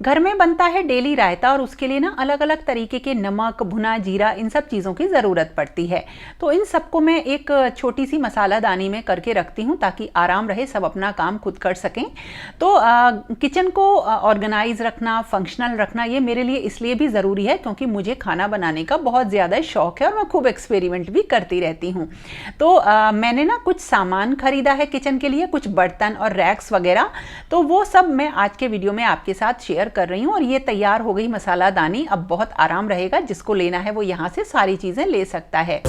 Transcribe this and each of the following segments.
घर में बनता है डेली रायता और उसके लिए ना अलग अलग तरीके के नमक, भुना जीरा, इन सब चीज़ों की ज़रूरत पड़ती है। तो इन सबको मैं एक छोटी सी मसालादानी में करके रखती हूँ ताकि आराम रहे, सब अपना काम खुद कर सकें। तो किचन को ऑर्गेनाइज रखना, फंक्शनल रखना, ये मेरे लिए इसलिए भी ज़रूरी है क्योंकि मुझे खाना बनाने का बहुत ज़्यादा शौक़ है और मैं खूब एक्सपेरिमेंट भी करती रहती हूँ। तो मैंने ना कुछ सामान खरीदा है किचन के लिए, कुछ बर्तन और रैक्स वगैरह, तो वो सब मैं आज के वीडियो में आपके साथ शेयर कर रही हूँ। और ये तैयार हो गई मसालादानी। अब बहुत आराम रहेगा, जिसको लेना है वो यहाँ से सारी चीज़ें ले सकता है।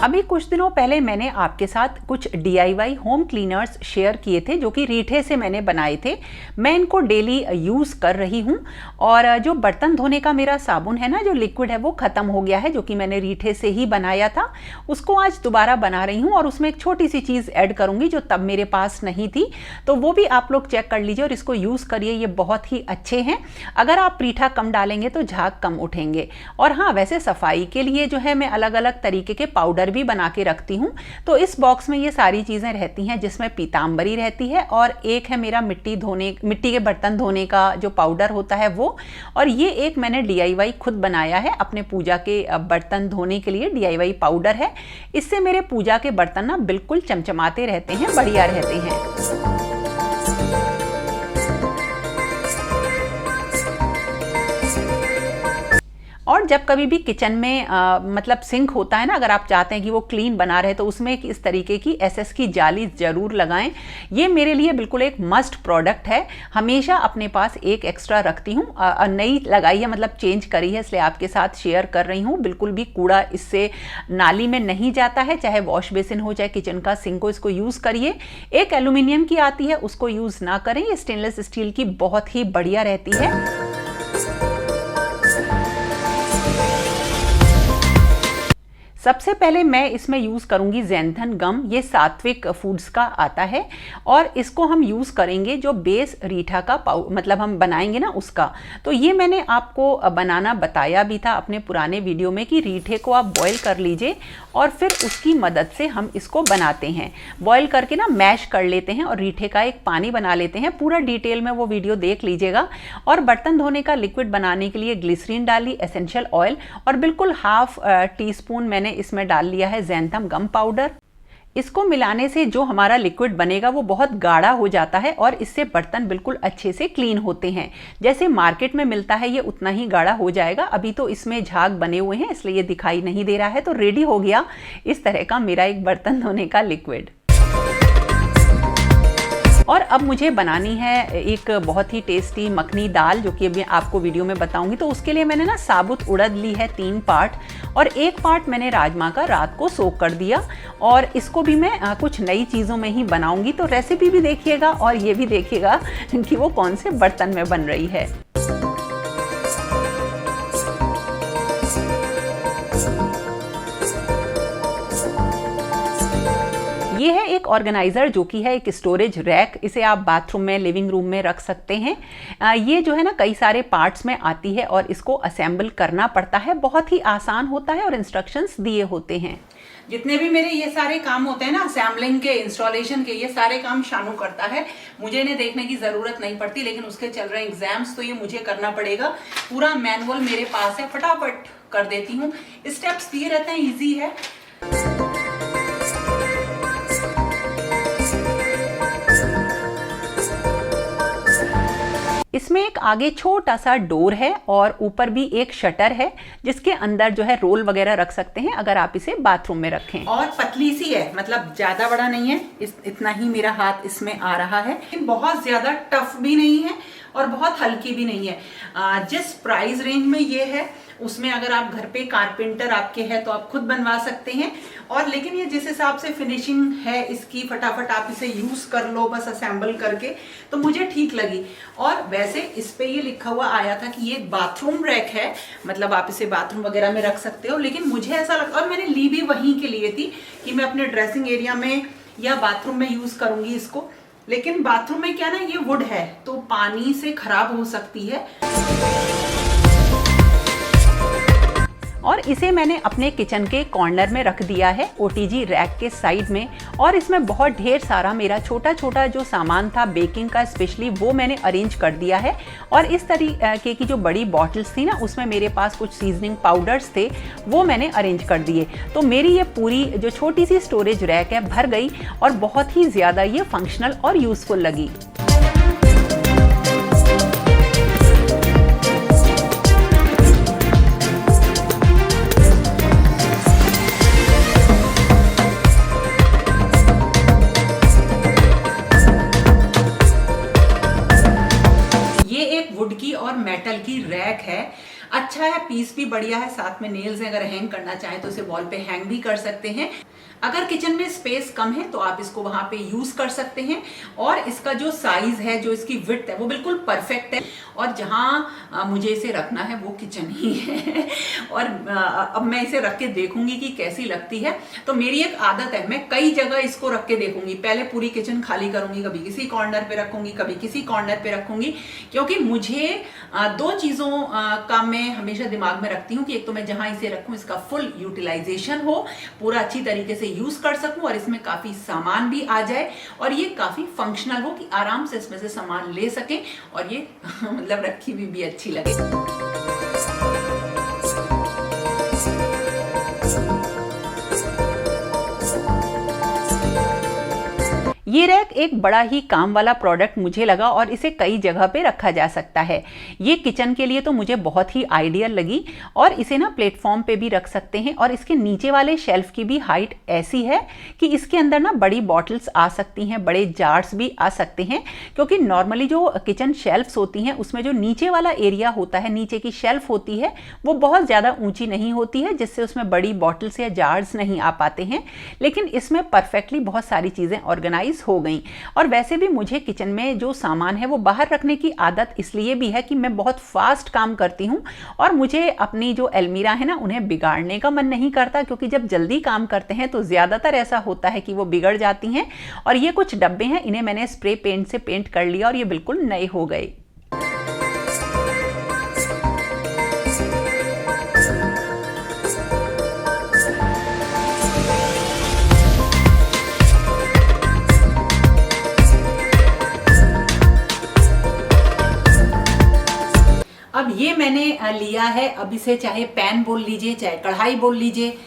अभी कुछ दिनों पहले मैंने आपके साथ कुछ DIY होम क्लीनर्स शेयर किए थे जो कि रीठे से मैंने बनाए थे। मैं इनको डेली यूज़ कर रही हूँ। और जो बर्तन धोने का मेरा साबुन है ना, जो लिक्विड है, वो ख़त्म हो गया है, जो कि मैंने रीठे से ही बनाया था। उसको आज दोबारा बना रही हूँ और उसमें एक छोटी सी चीज़ ऐड करूँगी जो तब मेरे पास नहीं थी। तो वो भी आप लोग चेक कर लीजिए और इसको यूज़ करिए, ये बहुत ही अच्छे हैं। अगर आप रीठा कम डालेंगे तो झाग कम उठेंगे। और हाँ, वैसे सफाई के लिए जो है मैं अलग अलग तरीके के पाउडर भी बना के रखती हूँ। तो इस बॉक्स में ये सारी चीज़ें रहती हैं, जिसमें पीतांबरी रहती है और एक है मेरा मिट्टी के बर्तन धोने का जो पाउडर होता है वो। और ये एक मैंने DIY खुद बनाया है अपने पूजा के बर्तन धोने के लिए, DIY पाउडर है। इससे मेरे पूजा के बर्तन ना बिल्कुल चमचमाते रहते हैं, बढ़िया रहते हैं। और जब कभी भी किचन में मतलब सिंक होता है ना, अगर आप चाहते हैं कि वो क्लीन बना रहे तो उसमें इस तरीके की SS की जाली ज़रूर लगाएं। ये मेरे लिए बिल्कुल एक मस्ट प्रोडक्ट है, हमेशा अपने पास एक एक्स्ट्रा रखती हूँ। नई लगाई है, मतलब चेंज करी है, इसलिए आपके साथ शेयर कर रही हूँ। बिल्कुल भी कूड़ा इससे नाली में नहीं जाता है, चाहे वॉश बेसिन हो चाहे किचन का सिंक हो, इसको यूज़ करिए। एक एल्यूमिनियम की आती है, उसको यूज़ ना करें, ये स्टेनलेस स्टील की बहुत ही बढ़िया रहती है। सबसे पहले मैं इसमें यूज़ करूंगी ज़ैंथन गम। ये सात्विक फूड्स का आता है और इसको हम यूज़ करेंगे जो बेस रीठा का मतलब हम बनाएंगे ना उसका। तो ये मैंने आपको बनाना बताया भी था अपने पुराने वीडियो में कि रीठे को आप बॉईल कर लीजिए और फिर उसकी मदद से हम इसको बनाते हैं। बॉईल करके ना मैश कर लेते हैं और रीठे का एक पानी बना लेते हैं। पूरा डिटेल में वो वीडियो देख लीजिएगा। और बर्तन धोने का लिक्विड बनाने के लिए ग्लिसरीन डाली, एसेंशियल ऑयल और बिल्कुल हाफ टीस्पून मैंने इसमें डाल लिया है ज़ैंथम गम पाउडर। इसको मिलाने से जो हमारा लिक्विड बनेगा वो बहुत गाढ़ा हो जाता है और इससे बर्तन बिल्कुल अच्छे से क्लीन होते हैं। जैसे मार्केट में मिलता है ये उतना ही गाढ़ा हो जाएगा। अभी तो इसमें झाग बने हुए हैं इसलिए ये दिखाई नहीं दे रहा है। तो रेडी हो गया इस तरह का मेरा एक बर्तन धोने का लिक्विड। और अब मुझे बनानी है एक बहुत ही टेस्टी मखनी दाल, जो कि अभी आपको वीडियो में बताऊंगी। तो उसके लिए मैंने ना साबुत उड़द ली है 3 पार्ट और 1 पार्ट मैंने राजमा का रात को सोक कर दिया। और इसको भी मैं कुछ नई चीज़ों में ही बनाऊंगी। तो रेसिपी भी देखिएगा और ये भी देखिएगा कि वो कौन से बर्तन में बन रही है। ये है एक ऑर्गेनाइज़र जो कि है एक स्टोरेज रैक। इसे आप बाथरूम में, लिविंग रूम में रख सकते हैं। ये जो है ना कई सारे पार्ट्स में आती है और इसको असेंबल करना पड़ता है। बहुत ही आसान होता है और इंस्ट्रक्शंस दिए होते हैं। जितने भी मेरे ये सारे काम होते हैं ना असेंबलिंग के, इंस्टॉलेशन के, ये सारे काम शानू करता है। मुझे इन्हें देखने की ज़रूरत नहीं पड़ती, लेकिन उसके चल रहे एग्जाम्स तो ये मुझे करना पड़ेगा। पूरा मैनुअल मेरे पास है, फटाफट कर देती हूँ। स्टेप्स दिए रहते हैं, ईजी है। इसमें एक आगे छोटा सा डोर है और ऊपर भी एक शटर है जिसके अंदर जो है रोल वगैरह रख सकते हैं अगर आप इसे बाथरूम में रखें। और पतली सी है, मतलब ज्यादा बड़ा नहीं है, इतना ही मेरा हाथ इसमें आ रहा है। बहुत ज्यादा टफ भी नहीं है और बहुत हल्की भी नहीं है। जिस प्राइस रेंज में ये है उसमें अगर आप घर पे कारपेंटर आपके है तो आप खुद बनवा सकते हैं। और लेकिन ये जिस हिसाब से फिनिशिंग है इसकी, फटाफट आप इसे यूज कर लो बस असेंबल करके, तो मुझे ठीक लगी। और वैसे इस पे ये लिखा हुआ आया था कि ये बाथरूम रैक है, मतलब आप इसे बाथरूम वगैरह में रख सकते हो। लेकिन मुझे ऐसा लगा, और मैंने ली भी वहीं के लिए थी कि मैं अपने ड्रेसिंग एरिया में या बाथरूम में यूज करूंगी इसको। लेकिन बाथरूम में क्या ना, ये वुड है तो पानी से खराब हो सकती है। और इसे मैंने अपने किचन के कॉर्नर में रख दिया है ओटीजी रैक के साइड में। और इसमें बहुत ढेर सारा मेरा छोटा छोटा जो सामान था बेकिंग का स्पेशली वो मैंने अरेंज कर दिया है। और इस तरीके की जो बड़ी बॉटल्स थी ना उसमें मेरे पास कुछ सीजनिंग पाउडर्स थे वो मैंने अरेंज कर दिए। तो मेरी ये पूरी जो छोटी सी स्टोरेज रैक है भर गई और बहुत ही ज़्यादा ये फंक्शनल और यूज़फुल लगी। वुड की और मेटल की रैक है। अच्छा है, पीस भी बढ़िया है, साथ में नेल्स हैं, अगर हैंग करना चाहें तो इसे वॉल पे हैंग भी कर सकते हैं। अगर किचन में स्पेस कम है तो आप इसको वहां पे यूज कर सकते हैं। और इसका जो साइज है, जो इसकी विड्थ है वो बिल्कुल परफेक्ट है। और जहां मुझे इसे रखना है वो किचन ही है। और अब मैं इसे रख के देखूंगी कि कैसी लगती है। तो मेरी एक आदत है, मैं कई जगह इसको रख के देखूंगी। पहले पूरी किचन खाली करूंगी, कभी किसी कॉर्नर पे रखूंगी, कभी किसी कॉर्नर पे रखूंगी, क्योंकि मुझे दो चीजों का मैं हमेशा दिमाग में रखती हूँ कि एक तो मैं जहां इसे रखूं इसका फुल यूटिलाइजेशन हो, पूरा अच्छी तरीके से यूज कर सकूं और इसमें काफी सामान भी आ जाए और ये काफी फंक्शनल हो कि आराम से इसमें से सामान ले सकें और ये मतलब रखी हुई भी अच्छी लगे। ये रैक एक बड़ा ही काम वाला प्रोडक्ट मुझे लगा और इसे कई जगह पे रखा जा सकता है। ये किचन के लिए तो मुझे बहुत ही आइडियल लगी और इसे ना प्लेटफॉर्म पे भी रख सकते हैं। और इसके नीचे वाले शेल्फ की भी हाइट ऐसी है कि इसके अंदर ना बड़ी बॉटल्स आ सकती हैं, बड़े जार्स भी आ सकते हैं, क्योंकि नॉर्मली जो किचन शेल्फ्स होती हैं उसमें जो नीचे वाला एरिया होता है, नीचे की शेल्फ होती है, वो बहुत ज़्यादा ऊंची नहीं होती है, जिससे उसमें बड़ी बॉटल्स या जार्स नहीं आ पाते हैं। लेकिन इसमें परफेक्टली बहुत सारी चीज़ें ऑर्गेनाइज हो गई। और वैसे भी मुझे किचन में जो सामान है वो बाहर रखने की आदत इसलिए भी है कि मैं बहुत फास्ट काम करती हूँ और मुझे अपनी जो अलमीरा है ना उन्हें बिगाड़ने का मन नहीं करता, क्योंकि जब जल्दी काम करते हैं तो ज़्यादातर ऐसा होता है कि वो बिगड़ जाती हैं। और ये कुछ डब्बे हैं, इन्हें मैंने स्प्रे पेंट से पेंट कर लिया और ये बिल्कुल नए हो गए। अब ये मैंने लिया है, अब इसे चाहे पैन बोल लीजिए चाहे कढ़ाई बोल लीजिए,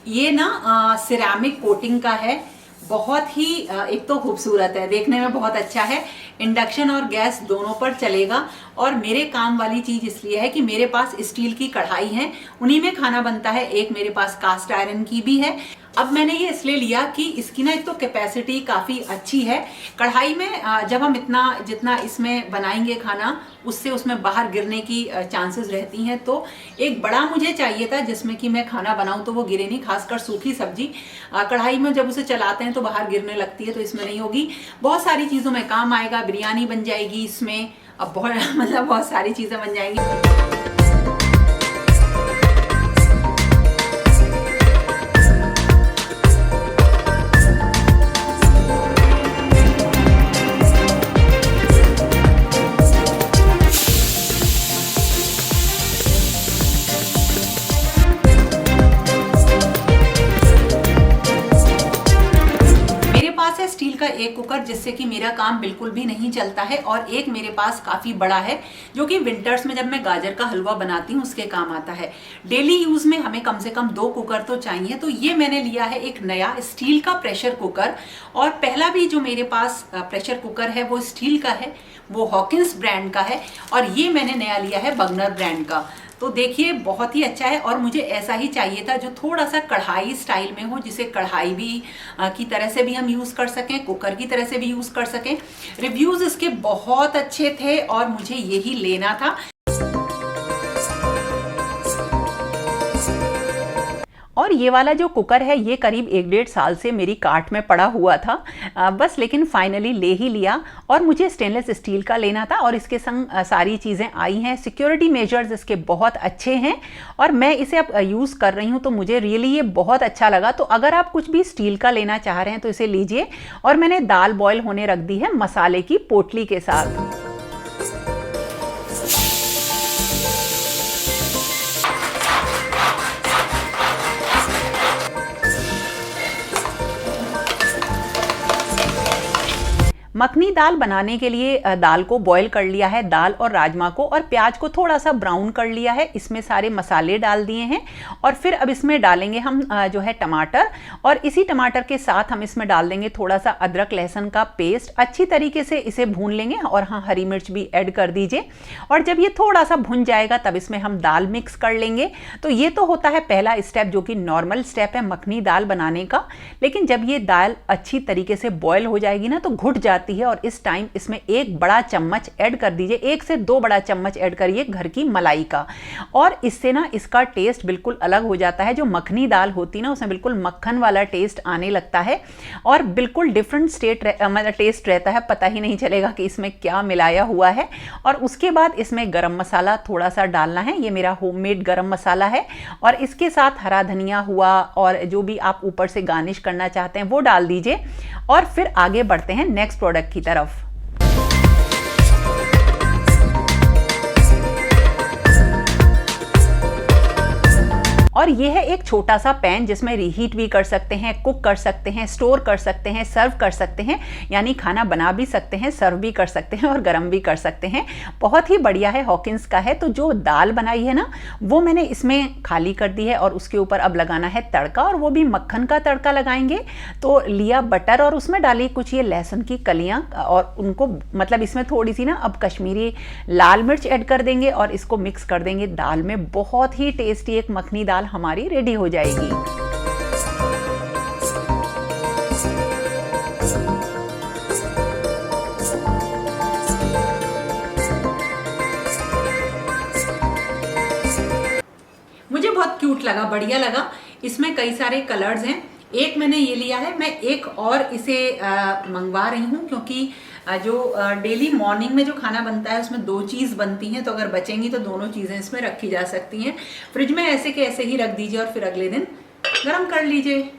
ये ना सिरेमिक कोटिंग का है। बहुत ही एक तो खूबसूरत है, देखने में बहुत अच्छा है, इंडक्शन और गैस दोनों पर चलेगा। और मेरे काम वाली चीज इसलिए है कि मेरे पास स्टील की कढ़ाई है, उन्हीं में खाना बनता है। एक मेरे पास कास्ट आयरन की भी है। अब मैंने ये इसलिए लिया कि इसकी ना एक तो कैपेसिटी काफ़ी अच्छी है। कढ़ाई में जब हम जितना इसमें बनाएंगे खाना, उससे उसमें बाहर गिरने की चांसेस रहती हैं। तो एक बड़ा मुझे चाहिए था जिसमें कि मैं खाना बनाऊं तो वो गिरे नहीं, खासकर सूखी सब्जी कढ़ाई में जब उसे चलाते हैं तो बाहर गिरने लगती है, तो इसमें नहीं होगी। बहुत सारी चीज़ों में काम आएगा, बिरयानी बन जाएगी इसमें, अब बहुत सारी चीज़ें बन जाएंगी। स्टील का एक कुकर जिससे कि मेरा काम बिल्कुल भी नहीं चलता है, और एक मेरे पास काफी बड़ा है जो कि विंटर्स में जब मैं गाजर का हलवा बनाती हूँ उसके काम आता है। डेली यूज में हमें कम से कम 2 कुकर तो चाहिए। तो ये मैंने लिया है एक नया स्टील का प्रेशर कुकर, और पहला भी जो मेरे पास प्रेशर कुकर है वो स्टील का है, वो हॉकिंस ब्रांड का है, और ये मैंने नया लिया है बर्गनर ब्रांड का। तो देखिए बहुत ही अच्छा है, और मुझे ऐसा ही चाहिए था जो थोड़ा सा कढ़ाई स्टाइल में हो, जिसे कढ़ाई भी की तरह से भी हम यूज़ कर सकें, कुकर की तरह से भी यूज़ कर सकें। रिव्यूज़ इसके बहुत अच्छे थे और मुझे यही लेना था। और ये वाला जो कुकर है ये करीब 1-1.5 साल से मेरी कार्ट में पड़ा हुआ था, बस लेकिन फाइनली ले ही लिया। और मुझे स्टेनलेस स्टील का लेना था, और इसके संग सारी चीज़ें आई हैं। सिक्योरिटी मेजर्स इसके बहुत अच्छे हैं और मैं इसे अब यूज़ कर रही हूँ, तो मुझे रियली ये बहुत अच्छा लगा। तो अगर आप कुछ भी स्टील का लेना चाह रहे हैं तो इसे लीजिए। और मैंने दाल बॉयल होने रख दी है मसाले की पोटली के साथ। मखनी दाल बनाने के लिए दाल को बॉईल कर लिया है, दाल और राजमा को, और प्याज को थोड़ा सा ब्राउन कर लिया है। इसमें सारे मसाले डाल दिए हैं और फिर अब इसमें डालेंगे हम जो है टमाटर, और इसी टमाटर के साथ हम इसमें डाल देंगे थोड़ा सा अदरक लहसुन का पेस्ट। अच्छी तरीके से इसे भून लेंगे और हाँ, हरी मिर्च भी ऐड कर दीजिए। और जब ये थोड़ा सा भुन जाएगा तब इसमें हम दाल मिक्स कर लेंगे। तो ये तो होता है पहला स्टेप, जो कि नॉर्मल स्टेप है मखनी दाल बनाने का। लेकिन जब ये दाल अच्छी तरीके से बॉयल हो जाएगी ना तो घुट जाती है, और इस टाइम इसमें 1 बड़ा चम्मच ऐड कर दीजिए, 1 से 2 बड़ा चम्मच ऐड करिए घर की मलाई का। और इससे ना इसका टेस्ट बिल्कुल अलग हो जाता है। जो मखनी दाल होती ना उसमें बिल्कुल मक्खन वाला टेस्ट आने लगता है और बिल्कुल डिफरेंट मतलब टेस्ट रहता है, पता ही नहीं चलेगा कि इसमें क्या मिलाया हुआ है। और उसके बाद इसमें गरम मसाला थोड़ा सा डालना है, ये मेरा होममेड गरम मसाला है, और इसके साथ हरा धनिया हुआ और जो भी आप ऊपर से गार्निश करना चाहते हैं वो डाल दीजिए। और फिर आगे बढ़ते हैं नेक्स्ट प्रोडक्ट की तरफ। और ये है एक छोटा सा पैन जिसमें रीहीट भी कर सकते हैं, कुक कर सकते हैं, स्टोर कर सकते हैं, सर्व कर सकते हैं, यानी खाना बना भी सकते हैं, सर्व भी कर सकते हैं और गरम भी कर सकते हैं। बहुत ही बढ़िया है, हॉकिंस का है। तो जो दाल बनाई है ना वो मैंने इसमें खाली कर दी है और उसके ऊपर अब लगाना है तड़का, और वो भी मक्खन का तड़का लगाएंगे। तो लिया बटर और उसमें डाली कुछ ये लहसुन की कलियां, और उनको मतलब इसमें थोड़ी सी ना अब कश्मीरी लाल मिर्च ऐड कर देंगे और इसको मिक्स कर देंगे दाल में। बहुत ही टेस्टी एक मखनी दाल हमारी रेडी हो जाएगी। मुझे बहुत क्यूट लगा, बढ़िया लगा। इसमें कई सारे कलर्स हैं। एक मैंने ये लिया है, मैं एक और इसे मंगवा रही हूँ क्योंकि जो डेली मॉर्निंग में जो खाना बनता है उसमें 2 चीज़ बनती हैं, तो अगर बचेंगी तो दोनों चीज़ें इसमें रखी जा सकती हैं। फ्रिज में ऐसे के ऐसे ही रख दीजिए और फिर अगले दिन गर्म कर लीजिए।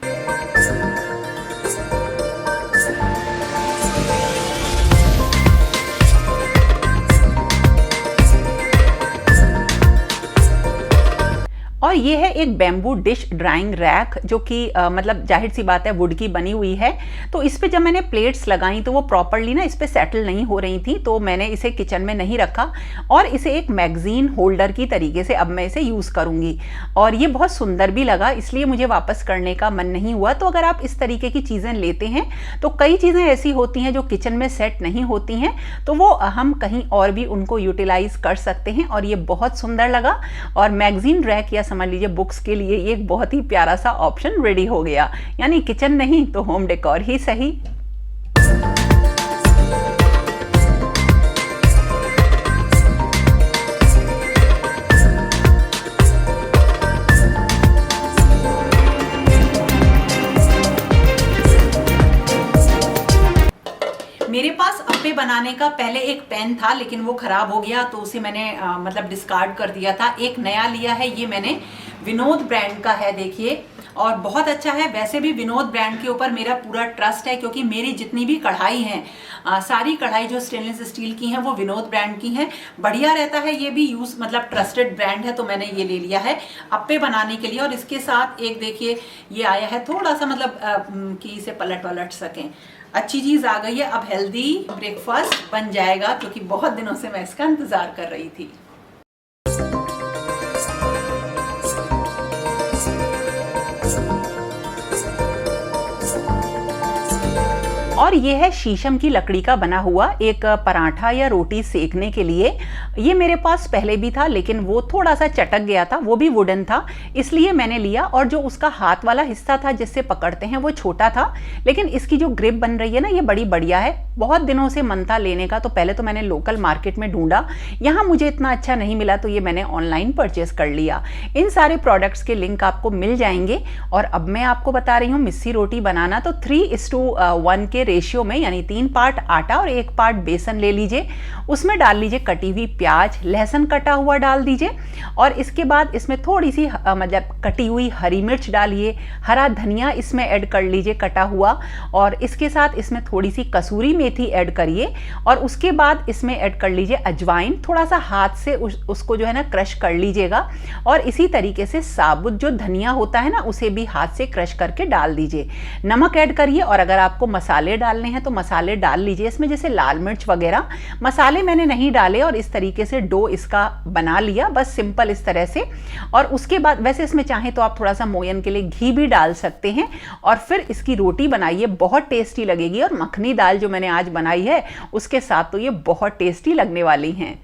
और ये है एक बैम्बू डिश ड्राइंग रैक, जो कि मतलब जाहिर सी बात है वुड की बनी हुई है। तो इस पे जब मैंने प्लेट्स लगाई तो वो प्रॉपरली ना इस पे सेटल नहीं हो रही थी, तो मैंने इसे किचन में नहीं रखा और इसे एक मैगजीन होल्डर की तरीके से अब मैं इसे यूज़ करूँगी। और ये बहुत सुंदर भी लगा, इसलिए मुझे वापस करने का मन नहीं हुआ। तो अगर आप इस तरीके की चीज़ें लेते हैं तो कई चीज़ें ऐसी होती हैं जो किचन में सेट नहीं होती हैं, तो वो हम कहीं और भी उनको यूटिलाइज कर सकते हैं। और ये बहुत सुंदर लगा, और मैगजीन रैक या समझ लीजिए बुक्स के लिए ये एक बहुत ही प्यारा सा ऑप्शन रेडी हो गया। यानी किचन नहीं तो होम डेकोर ही सही। मेरे पास अप्पे बनाने का पहले एक पैन था, लेकिन वो खराब हो गया तो उसे मैंने मतलब डिस्कार्ड कर दिया था। एक नया लिया है, ये मैंने विनोद ब्रांड का है, देखिए, और बहुत अच्छा है। वैसे भी विनोद ब्रांड के ऊपर मेरा पूरा ट्रस्ट है, क्योंकि मेरी जितनी भी कढ़ाई हैं सारी कढ़ाई जो स्टेनलेस स्टील की हैं वो विनोद ब्रांड की हैं। बढ़िया रहता है, ये भी यूज मतलब ट्रस्टेड ब्रांड है, तो मैंने ये ले लिया है अप्पे बनाने के लिए। और इसके साथ एक देखिए ये आया है थोड़ा सा मतलब कि इसे पलट वलट सकें, अच्छी चीज़ आ गई है। अब हेल्दी ब्रेकफास्ट बन जाएगा, क्योंकि बहुत दिनों से मैं इसका इंतज़ार कर रही थी। और ये है शीशम की लकड़ी का बना हुआ एक पराठा या रोटी सेकने के लिए। ये मेरे पास पहले भी था, लेकिन वो थोड़ा सा चटक गया था, वो भी वुडन था, इसलिए मैंने लिया। और जो उसका हाथ वाला हिस्सा था जिससे पकड़ते हैं वो छोटा था, लेकिन इसकी जो ग्रिप बन रही है ना ये बड़ी बढ़िया है। बहुत दिनों से मन था लेने का, तो पहले तो मैंने लोकल मार्केट में ढूंढा, यहाँ मुझे इतना अच्छा नहीं मिला, तो ये मैंने ऑनलाइन परचेस कर लिया। इन सारे प्रोडक्ट्स के लिंक आपको मिल जाएंगे। और अब मैं आपको बता रही हूँ मिस्सी रोटी बनाना। तो 3:1 के रेशियो में, यानी 3 पार्ट आटा और 1 पार्ट बेसन ले लीजिए। उसमें डाल लीजिए कटी हुई प्याज लहसुन कटा हुआ डाल दीजिए और इसके बाद इसमें थोड़ी सी मतलब कटी हुई हरी मिर्च डालिए, हरा धनिया इसमें ऐड कर लीजिए कटा हुआ, और इसके साथ इसमें थोड़ी सी कसूरी मेथी ऐड करिए और उसके बाद इसमें ऐड कर लीजिए अजवाइन, थोड़ा सा हाथ से उसको जो है ना क्रश कर लीजिएगा, और इसी तरीके से साबुत जो धनिया होता है ना उसे भी हाथ से क्रश करके डाल दीजिए। नमक ऐड करिए और अगर आपको मसाले डालने हैं तो मसाले डाल लीजिए इसमें, जैसे लाल मिर्च वगैरह। मसाले मैंने नहीं डाले और इस तरीके से डो इसका बना लिया, बस सिंपल इस तरह से। और उसके बाद वैसे इसमें चाहे तो आप थोड़ा सा मोयन के लिए घी भी डाल सकते हैं और फिर इसकी रोटी बनाइए, बहुत टेस्टी लगेगी। और मखनी दाल जो मैंने आज बनाई है उसके साथ तो ये बहुत टेस्टी लगने वाली हैं।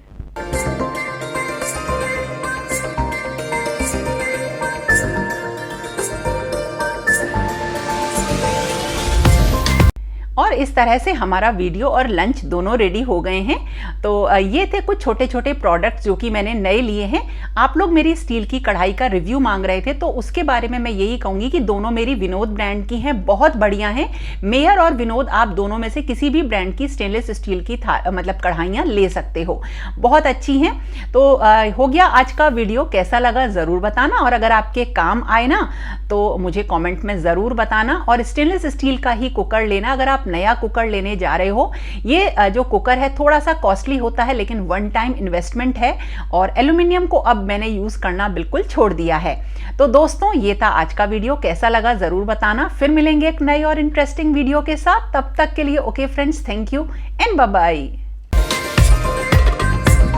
और इस तरह से हमारा वीडियो और लंच दोनों रेडी हो गए हैं। तो ये थे कुछ छोटे छोटे प्रोडक्ट्स जो कि मैंने नए लिए हैं। आप लोग मेरी स्टील की कढ़ाई का रिव्यू मांग रहे थे, तो उसके बारे में मैं यही कहूँगी कि दोनों मेरी विनोद ब्रांड की हैं, बहुत बढ़िया हैं। मेयर और विनोद, आप दोनों में से किसी भी ब्रांड की स्टेनलेस स्टील की मतलब कढ़ाइयाँ ले सकते हो, बहुत अच्छी हैं। तो हो गया आज का वीडियो, कैसा लगा ज़रूर बताना, और अगर आपके काम आए ना तो मुझे कॉमेंट में ज़रूर बताना। और स्टेनलेस स्टील का ही कुकर लेना अगर आप नया कुकर लेने जा रहे हो। ये जो कुकर है थोड़ा सा कॉस्टली होता है लेकिन वन टाइम इन्वेस्टमेंट है, और एल्यूमिनियम को अब मैंने यूज करना बिल्कुल छोड़ दिया है। तो दोस्तों ये था आज का वीडियो, कैसा लगा जरूर बताना। फिर मिलेंगे एक नई और इंटरेस्टिंग वीडियो के साथ, तब तक के लिए okay friends, thank you and bye bye.